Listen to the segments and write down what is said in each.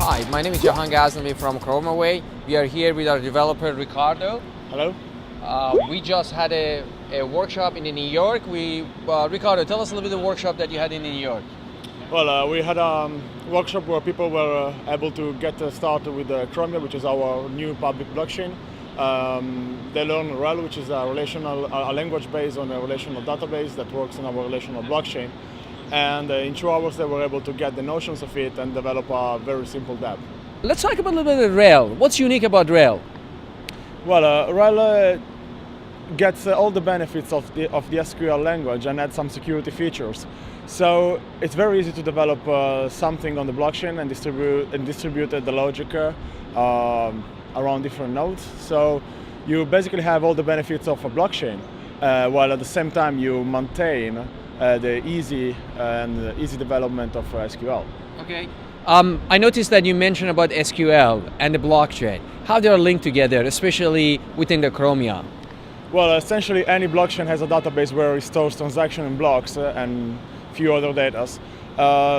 Hi, my name is Jahan Ghaznavi from ChromaWay. We are here with our developer Ricardo. Hello. We just had a workshop in New York. Ricardo, tell us a little bit of the workshop that you had in New York. Well, we had a workshop where people were able to get started with Chromia, which is our new public blockchain. They learned Rell, which is a language based on a relational database that works on our relational blockchain. And in 2 hours, they were able to get the notions of it and develop a very simple dApp. Let's talk about a little bit of Rell. What's unique about Rell? Well, Rell gets all the benefits of the SQL language and adds some security features. So it's very easy to develop something on the blockchain and distribute the logic around different nodes. So you basically have all the benefits of a blockchain, while at the same time you maintain the easy development of SQL. Okay. I noticed that you mentioned about SQL and the blockchain, how they are linked together, especially within the Chromia. Well, essentially any blockchain has a database where it stores transaction in blocks and few other data.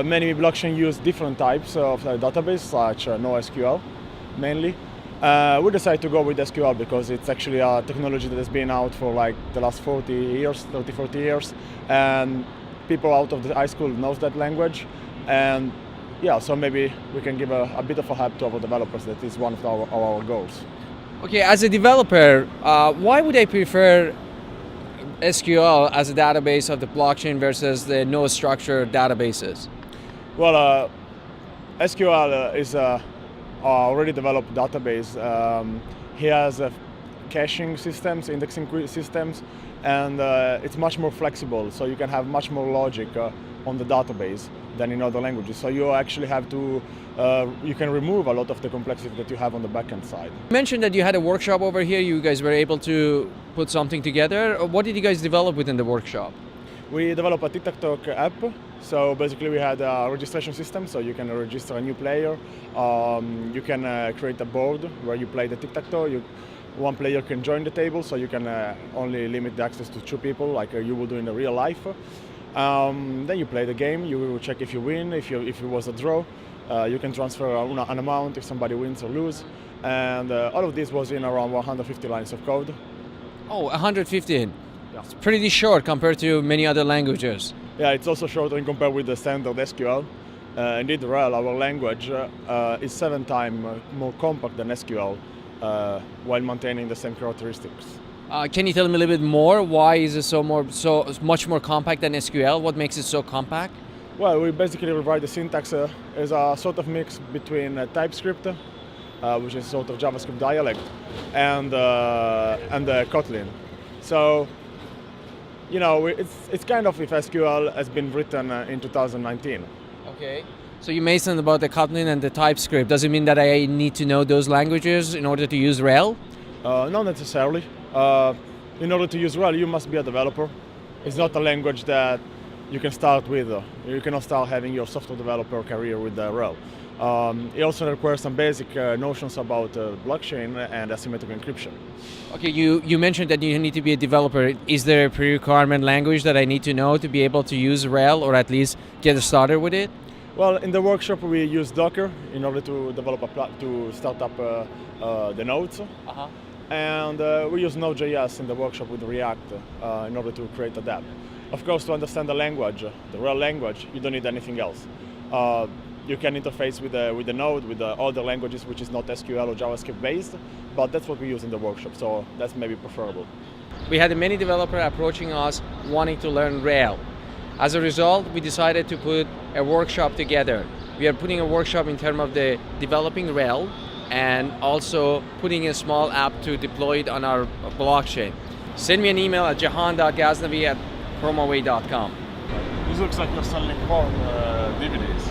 Many blockchains use different types of database, such NoSQL mainly. We decided to go with SQL because it's actually a technology that has been out for like the last 40 years, and people out of the high school knows that language. And yeah, so maybe we can give a bit of a help to our developers. That is one of our goals. Okay, as a developer, why would I prefer SQL as a database of the blockchain versus the no structured databases? Well, SQL is a already developed database. He has caching systems, indexing systems, and it's much more flexible, so you can have much more logic on the database than in other languages. So you actually have to, you can remove a lot of the complexity that you have on the backend side. You mentioned that you had a workshop over here. You guys were able to put something together. What did you guys develop within the workshop? We developed a tic-tac-toe app. So basically we had a registration system, so you can register a new player. You can create a board where you play the tic-tac-toe. One player can join the table, so you can only limit the access to 2 people, like you would do in the real life. Then you play the game, you will check if you win, if it was a draw. You can transfer an amount if somebody wins or lose. And all of this was in around 150 lines of code. Oh, 115. Yeah. It's pretty short compared to many other languages. Yeah, it's also shorter compared with the standard SQL. Indeed, Rell, our language, is 7 times more compact than SQL while maintaining the same characteristics. Can you tell me a little bit more? Why is it so much more compact than SQL? What makes it so compact? Well, we basically rewrite the syntax as a sort of mix between TypeScript, which is sort of JavaScript dialect, and Kotlin. So, you know, it's kind of if SQL has been written in 2019. Okay. So you mentioned about the Kotlin and the TypeScript. Does it mean that I need to know those languages in order to use Rell? Not necessarily. In order to use Rell, you must be a developer. It's not a language that you can start with. You cannot start having your software developer career with Rell. It also requires some basic notions about blockchain and asymmetric encryption. Okay, you mentioned that you need to be a developer. Is there a pre-requirement language that I need to know to be able to use Rell, or at least get started with it? Well, in the workshop we use Docker in order to develop to start up the nodes. Uh-huh. And we use Node.js in the workshop with React in order to create a dApp. Of course, to understand the language, the Rell language, you don't need anything else. You can interface with the node, with the other languages which is not SQL or JavaScript based, but that's what we use in the workshop, so that's maybe preferable. We had many developers approaching us wanting to learn Rell. As a result, we decided to put a workshop together. We are putting a workshop in terms of the developing Rell and also putting a small app to deploy it on our blockchain. Send me an email at jahan.ghaznavi@chromaway.com. This looks like you're selling porn DVDs.